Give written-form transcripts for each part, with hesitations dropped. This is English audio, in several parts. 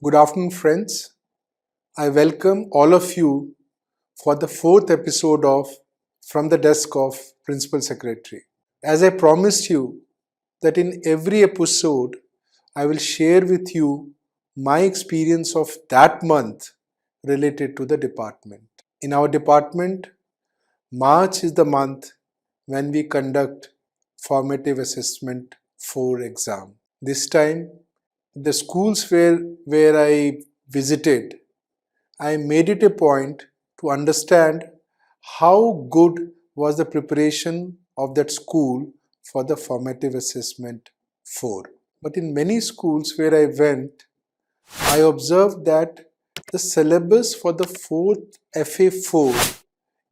Good afternoon, friends. I welcome all of you for the fourth episode of From the Desk of Principal Secretary. As I promised you that in every episode, I will share with you my experience of that month related to the department. In our department, March is the month when we conduct formative assessment 4 exam. This time, the schools where I visited, I made it a point to understand how good was the preparation of that school for the formative assessment 4. But in many schools where I went, I observed that the syllabus for the fourth FA4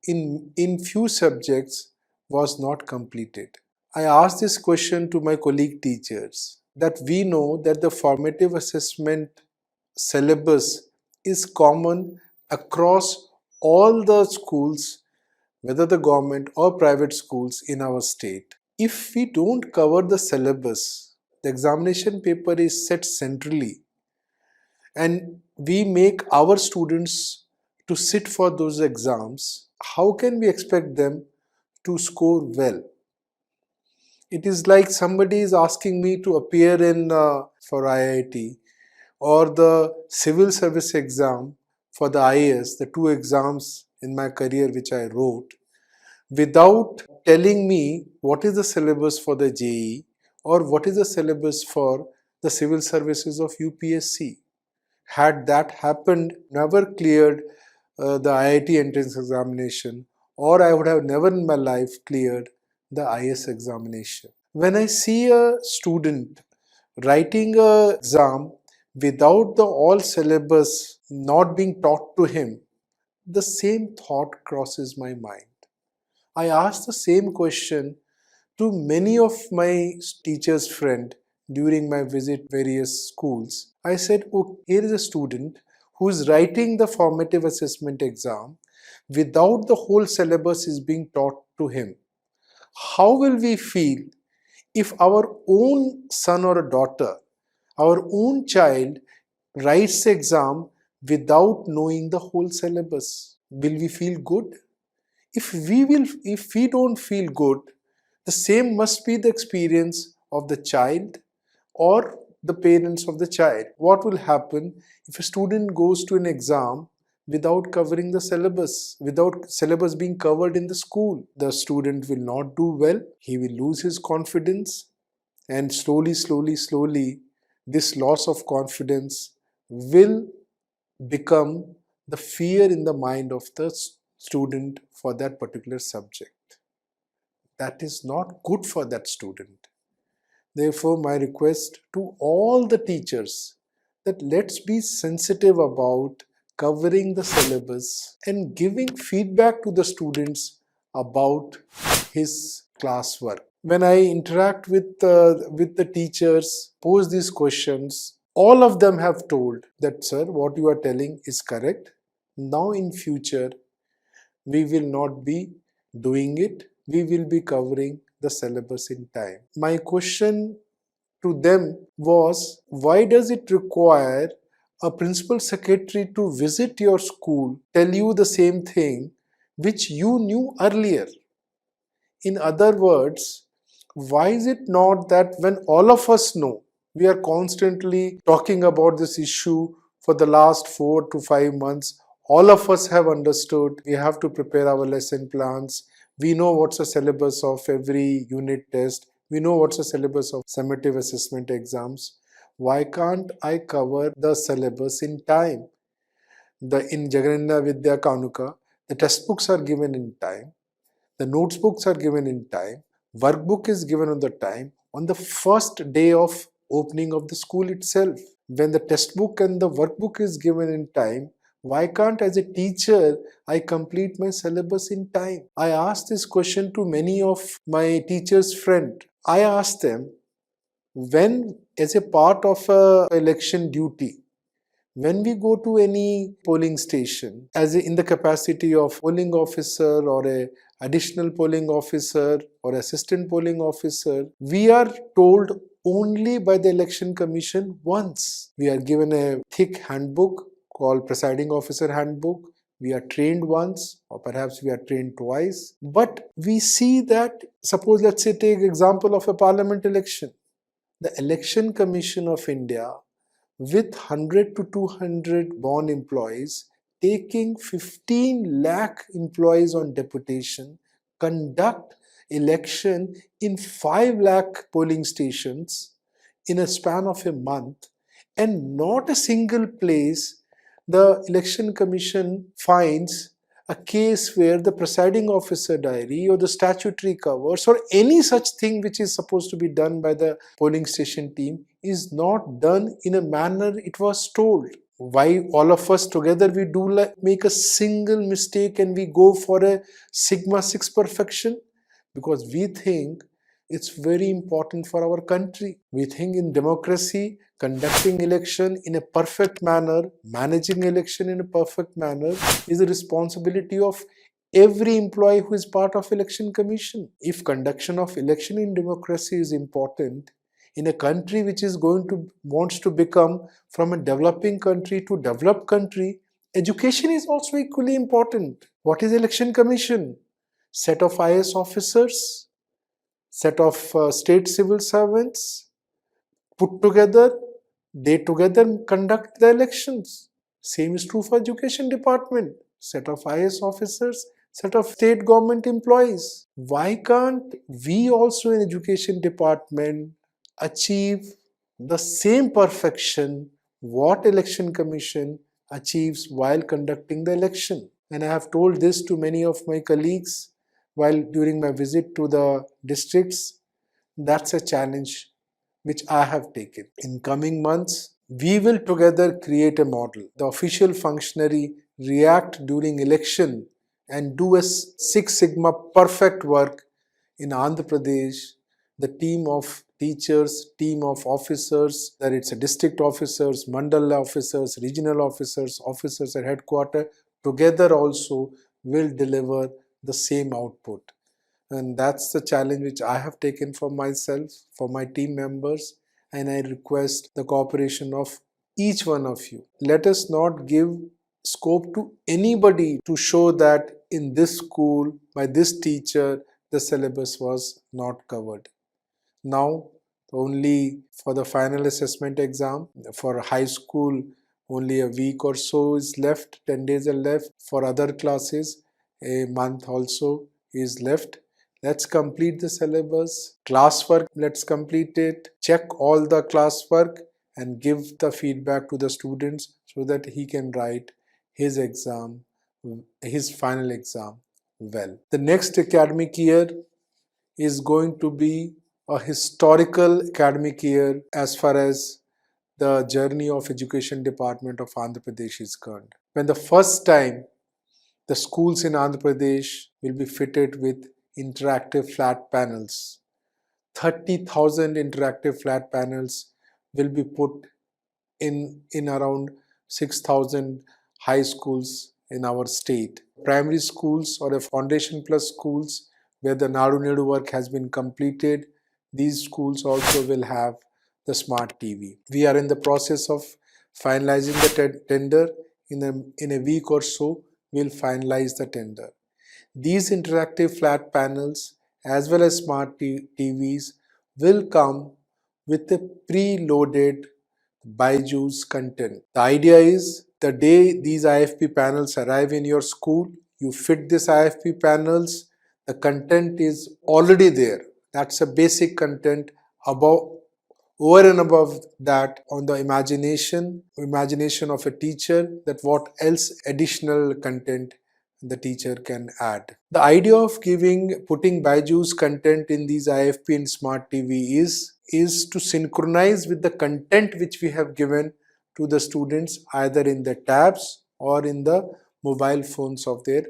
in few subjects was not completed. I asked this question to my colleague teachers that we know that the formative assessment syllabus is common across all the schools, whether the government or private schools in our state. If we don't cover the syllabus, the examination paper is set centrally and we make our students to sit for those exams, how can we expect them to score well? It is like somebody is asking me to appear in for IIT or the civil service exam for the IAS, the two exams in my career which I wrote, without telling me what is the syllabus for the JEE or what is the syllabus for the civil services of UPSC. Had that happened, never cleared the IIT entrance examination, or I would have never in my life cleared the IAS examination. When I see a student writing an exam without the all syllabus not being taught to him, the same thought crosses my mind. I asked the same question to many of my teachers' friends during my visit various schools. I said, oh, here is a student who is writing the formative assessment exam without the whole syllabus is being taught to him. How will we feel if our own son or a daughter, our own child writes the exam without knowing the whole syllabus? Will we feel good? If we don't feel good, the same must be the experience of the child or the parents of the child. What will happen if a student goes to an exam without covering the syllabus, without syllabus being covered in the school? The student will not do well, he will lose his confidence, and slowly, this loss of confidence will become the fear in the mind of the student for that particular subject. That is not good for that student. Therefore, my request to all the teachers that let's be sensitive about covering the syllabus and giving feedback to the students about his classwork. When I interact with the teachers, pose these questions, all of them have told that, sir, what you are telling is correct. Now in future, we will not be doing it. We will be covering the syllabus in time. My question to them was, why does it require a principal secretary to visit your school, tell you the same thing which you knew earlier? In other words, why is it not that when all of us know, we are constantly talking about this issue for the last 4 to 5 months, all of us have understood we have to prepare our lesson plans, we know what's the syllabus of every unit test, we know what's the syllabus of summative assessment exams. Why can't I cover the syllabus in time? In Jagannath Vidya Kanuka, the textbooks are given in time. The notebooks are given in time. Workbook is given on the time. On the first day of opening of the school itself, when the textbook and the workbook is given in time, why can't as a teacher I complete my syllabus in time? I asked this question to many of my teachers' friends. I asked them, when as a part of a election duty, when we go to any polling station, in the capacity of polling officer or a additional polling officer or assistant polling officer, we are told only by the Election Commission once. We are given a thick handbook called Presiding Officer Handbook. We are trained once, or perhaps we are trained twice. But we see that, suppose let's say take example of a parliament election. The Election Commission of India, with 100 to 200 born employees, taking 15 lakh employees on deputation, conduct election in 5 lakh polling stations in a span of a month, and not a single place the election commission finds a case where the presiding officer diary or the statutory covers or any such thing which is supposed to be done by the polling station team is not done in a manner it was told. Why all of us together we do make a single mistake and we go for a sigma 6 perfection? Because we think it's very important for our country. We think in democracy, conducting election in a perfect manner, managing election in a perfect manner is the responsibility of every employee who is part of election commission. If conduction of election in democracy is important, in a country which is wants to become from a developing country to developed country, education is also equally important. What is election commission? Set of IS officers, set of state civil servants put together, they together conduct the elections. Same is true for education department, set of IS officers, set of state government employees. Why can't we also in education department achieve the same perfection what election commission achieves while conducting the election? And I have told this to many of my colleagues while during my visit to the districts. That's a challenge which I have taken. In coming months, we will together create a model. The official functionary react during election and do a Six Sigma perfect work in Andhra Pradesh. The team of teachers, team of officers, whether it's a district officers, mandal officers, regional officers, officers at headquarters, together also will deliver the same output. And that's the challenge which I have taken for myself, for my team members, and I request the cooperation of each one of you. Let us not give scope to anybody to show that in this school, by this teacher, the syllabus was not covered. Now, only for the final assessment exam, for high school, only a week or so is left, 10 days are left. For other classes, a month also is left. Let's complete the syllabus. Classwork, let's complete it. Check all the classwork and give the feedback to the students so that he can write his exam, his final exam well. The next academic year is going to be a historical academic year as far as the journey of education department of Andhra Pradesh is concerned. When the first time the schools in Andhra Pradesh will be fitted with interactive flat panels. 30,000 interactive flat panels will be put in around 6,000 high schools in our state. Primary schools or a foundation plus schools where the Nadu Nedu work has been completed, these schools also will have the smart TV. We are in the process of finalizing the tender. In a week or so, we'll finalize the tender. These interactive flat panels as well as smart TVs will come with a preloaded BYJU'S content. The idea is the day these IFP panels arrive in your school, you fit these IFP panels, the content is already there. That's a basic content. Over and above that, on the imagination of a teacher, that what else additional content the teacher can add. The idea of putting BYJU'S content in these IFP and smart TV is to synchronize with the content which we have given to the students either in the tabs or in the mobile phones of their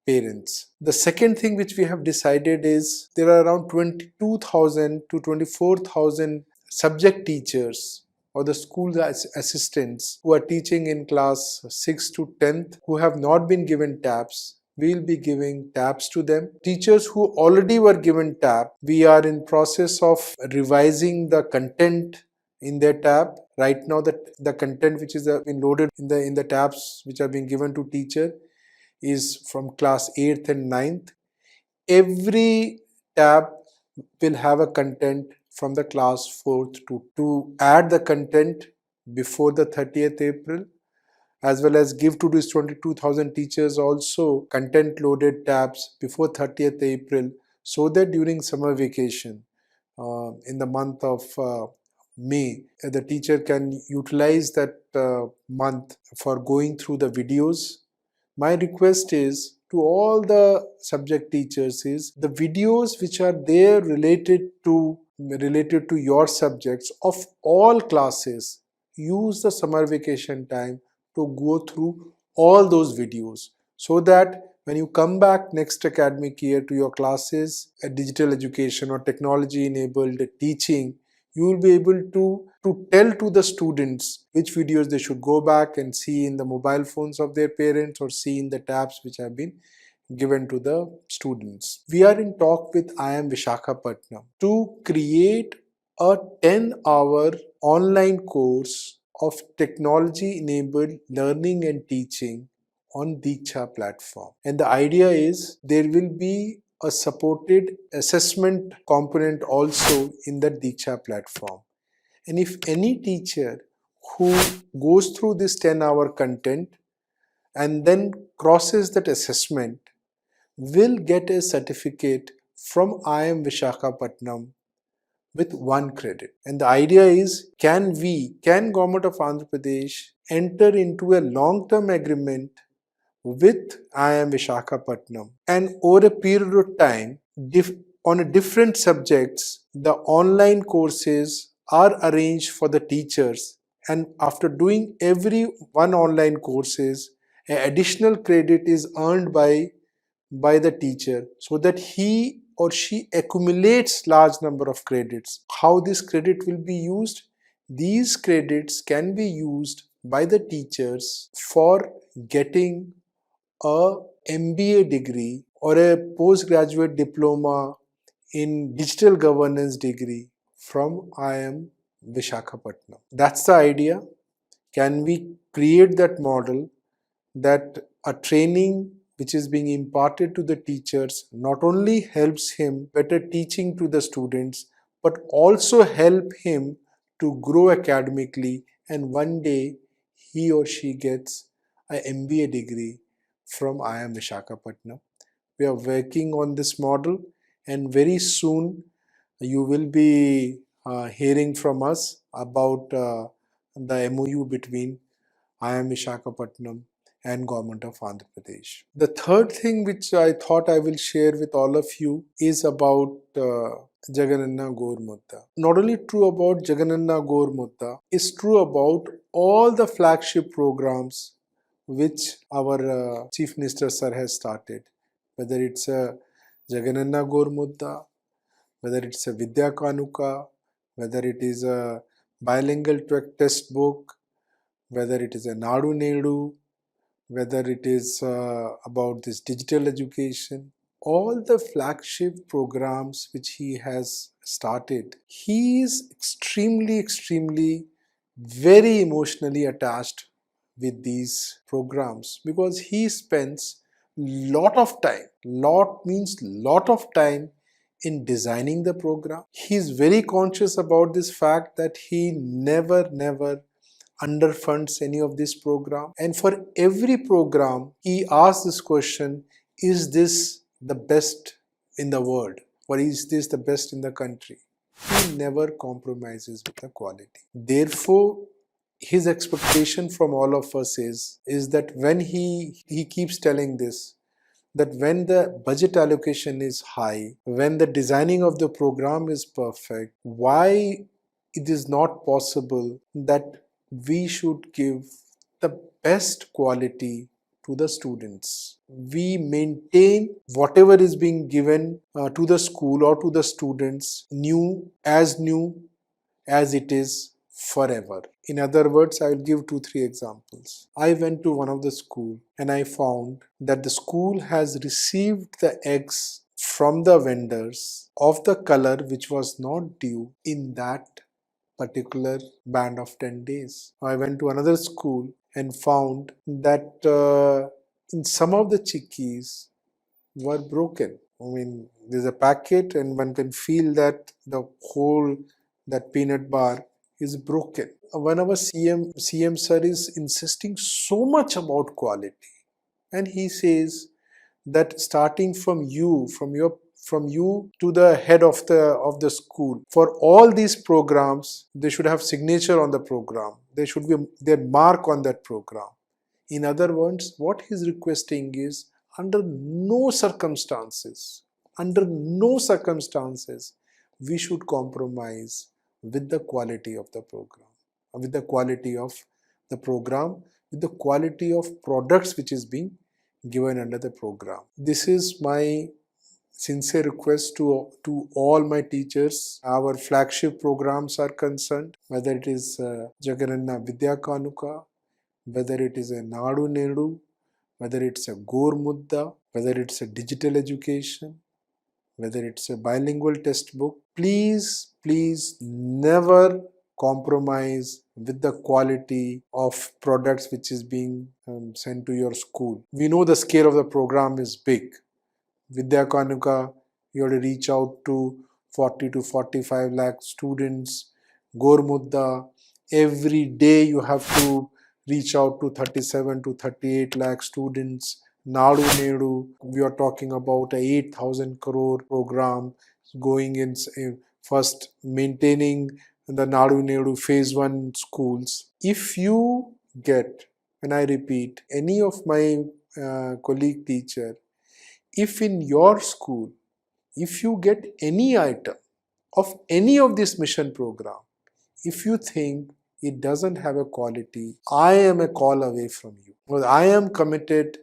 parents. The second thing which we have decided is there are around 22,000 to 24,000 subject teachers or the school assistants who are teaching in class 6 to 10th who have not been given tabs. we'll be giving tabs to them. Teachers who already were given tab, we are in process of revising the content in their tab. Right now, the content which is been loaded in the tabs which are being given to teacher is from class 8th and 9th. Every tab will have a content from the class 4th to add the content before the 30th April, as well as give to these 22,000 teachers also content loaded tabs before 30th April, so that during summer vacation in the month of May, the teacher can utilize that month for going through the videos. My request is to all the subject teachers is the videos which are there related to your subjects of all classes, use the summer vacation time to go through all those videos, so that when you come back next academic year to your classes at digital education or technology enabled teaching, you will be able to tell to the students which videos they should go back and see in the mobile phones of their parents or see in the tabs which have been given to the students. We are in talk with IIM Visakhapatnam to create a 10-hour online course of technology enabled learning and teaching on Diksha platform. And the idea is there will be a supported assessment component also in the Diksha platform. And if any teacher who goes through this 10-hour content and then crosses that assessment will get a certificate from IIM Visakhapatnam with 1 credit. And the idea is, can Government of Andhra Pradesh enter into a long-term agreement with IIM Visakhapatnam, and over a period of time, on different subjects, the online courses are arranged for the teachers, and after doing every one online courses, an additional credit is earned by the teacher, so that he or she accumulates large number of credits. How this credit will be used? These credits can be used by the teachers for getting a MBA degree or a postgraduate diploma in digital governance degree from IIM Visakhapatnam. That's the idea. Can we create that model that a training which is being imparted to the teachers not only helps him better teaching to the students, but also help him to grow academically, and one day he or she gets an MBA degree from IIM Visakhapatnam. We are working on this model, and very soon you will be hearing from us about the MOU between IIM Visakhapatnam and Government of Andhra Pradesh. The third thing which I thought I will share with all of you is about Jagananna Gaur Mudda. Not only true about Jagananna Gaur Mudda, it's true about all the flagship programs which our Chief Minister Sir has started. Whether it's a Jagananna Gaur Mudda, whether it's a Vidya Kanuka, whether it is a bilingual test book, whether it is a Nadu Nedu, whether it is about this digital education, all the flagship programs which he has started, he is extremely very emotionally attached with these programs, because he spends lot of time in designing the program. He is very conscious about this fact that he never underfunds any of this program, and for every program he asks this question: is this the best in the world, or is this the best in the country? He never compromises with the quality. Therefore, his expectation from all of us is that when he keeps telling this, that when the budget allocation is high, when the designing of the program is perfect, why it is not possible that we should give the best quality to the students. We maintain whatever is being given to the school or to the students new as it is forever. In other words, I will give 2-3 examples. I went to one of the school and I found that the school has received the eggs from the vendors of the color which was not due in that particular band of 10 days. I went to another school and found that in some of the chikkis were broken. I mean, there's a packet and one can feel that the whole, that peanut bar is broken. One of our CM sir is insisting so much about quality, and he says that starting from you to the head of the school, for all these programs, they should have signature on the program. There should be their mark on that program. In other words, what he's requesting is, under no circumstances, we should compromise with the quality of the program, with the quality of the program, with the quality of products which is being given under the program. This is my sincere request to all my teachers. Our flagship programs are concerned, whether it is Jagananna Vidya Kanuka, whether it is a Nadu Nedu, whether it's a Gor Mudda, whether it's a digital education, whether it's a bilingual textbook, please never compromise with the quality of products which is being sent to your school. We know the scale of the program is big. Vidya Kanuka, you have to reach out to 40 to 45 lakh students. Gor Mudda, every day you have to reach out to 37 to 38 lakh students. Nadu Nedu, we are talking about a 8,000 crore program going in first maintaining the Nadu Nedu phase 1 schools. If you get, and I repeat, any of my colleague teacher, if in your school, if you get any item of any of this mission program, if you think it doesn't have a quality, I am a call away from you. Because I am committed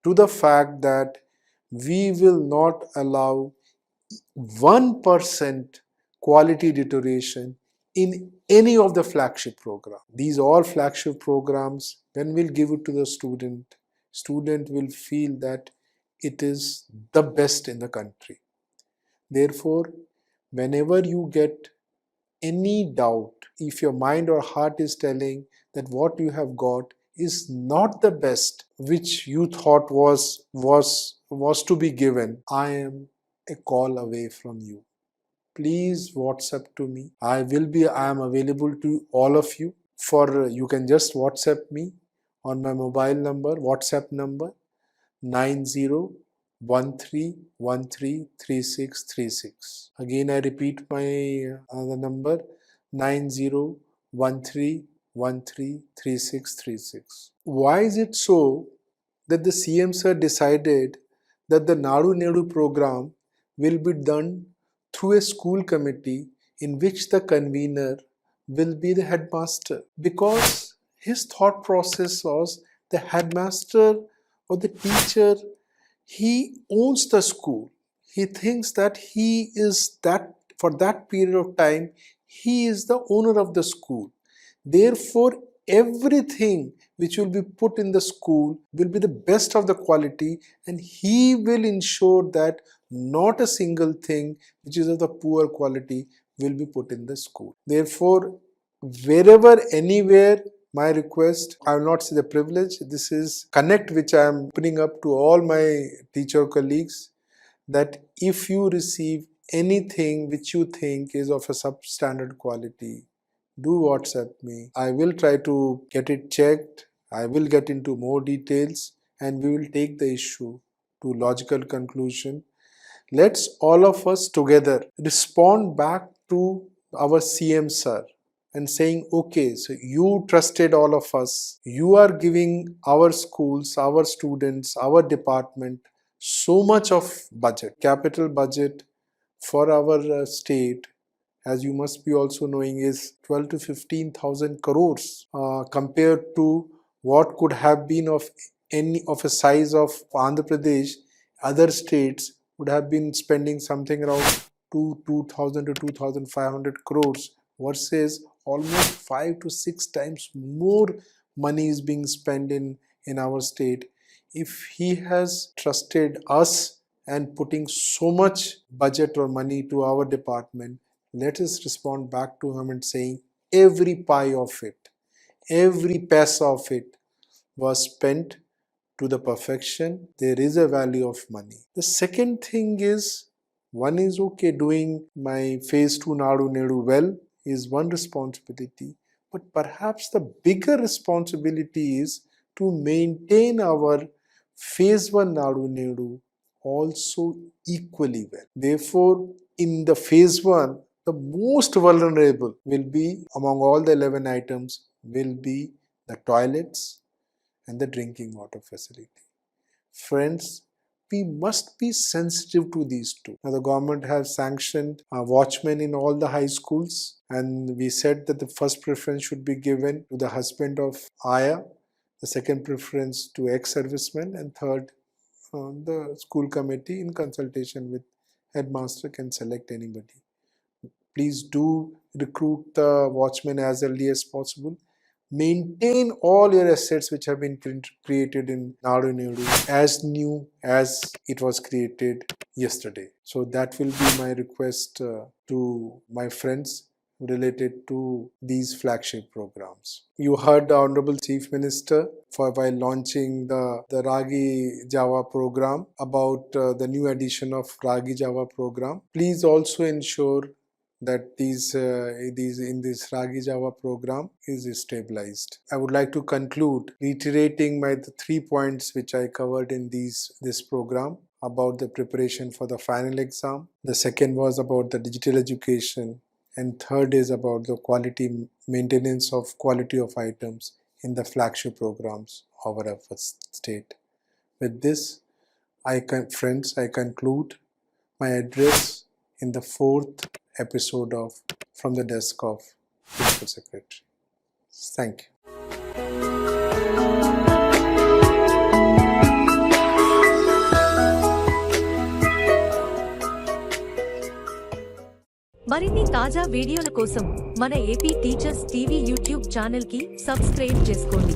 to the fact that we will not allow 1% quality deterioration in any of the flagship programs. These all flagship programs, when we'll give it to the student will feel that it is the best in the country. Therefore, whenever you get any doubt, if your mind or heart is telling that what you have got is not the best which you thought was to be given, I am a call away from you. Please WhatsApp to me. I am available to all of you. You can just WhatsApp me on my mobile number, WhatsApp number 9013133636. Again, I repeat my the number 9013133636. Why is it so that the CM sir decided that the Nadu Nedu program will be done through a school committee in which the convener will be the headmaster? Because his thought process was the headmaster or the teacher, he owns the school. He thinks that he is that, for that period of time, he is the owner of the school. Therefore, everything which will be put in the school will be the best of the quality, and he will ensure that not a single thing which is of the poor quality will be put in the school. Therefore, wherever, anywhere, my request, I will not say the privilege, this is connect which I am putting up to all my teacher colleagues, that if you receive anything which you think is of a substandard quality, do WhatsApp me. I will try to get it checked. I will get into more details and we will take the issue to logical conclusion. Let's all of us together respond back to our CM sir and saying, okay, so you trusted all of us. You are giving our schools, our students, our department so much of budget, capital budget for our state, as you must be also knowing, is 12 to 15,000 crores compared to what could have been of a size of Andhra Pradesh. Other states would have been spending something around 2,000 to 2,500 crores versus almost 5 to 6 times more money is being spent in our state. If he has trusted us and putting so much budget or money to our department, let us respond back to him and saying every pie of it, every paisa of it was spent to the perfection. There is a value of money. The second thing is, one is okay, doing my phase 2 Nadu Nedu well is one responsibility, but perhaps the bigger responsibility is to maintain our phase 1 Nadu Nedu also equally well. Therefore, in the phase 1, the most vulnerable will be, among all the 11 items, will be the toilets and the drinking water facility. Friends, we must be sensitive to these two. Now, the government has sanctioned watchmen in all the high schools, and we said that the first preference should be given to the husband of Aya, the second preference to ex-servicemen, and third, the school committee in consultation with headmaster can select anybody. Please do recruit the watchmen as early as possible. Maintain all your assets which have been created in Nadu Nedu as new as it was created yesterday. So that will be my request to my friends related to these flagship programs. You heard the Honorable Chief Minister while launching the Ragi Java program about the new edition of Ragi Java program. Please also ensure that these in this Ragi Java program is stabilized. I would like to conclude reiterating the 3 points which I covered in this program about the preparation for the final exam. The second was about the digital education, and third is about the maintenance of quality of items in the flagship programs of our state. With this, friends, I conclude my address in the 4th episode of From the Desk of Principal Secretary. Thank you. మరిన్ని తాజా వీడియోల కోసం మన AP teachers TV YouTube channel కి subscribe చేసుకోండి.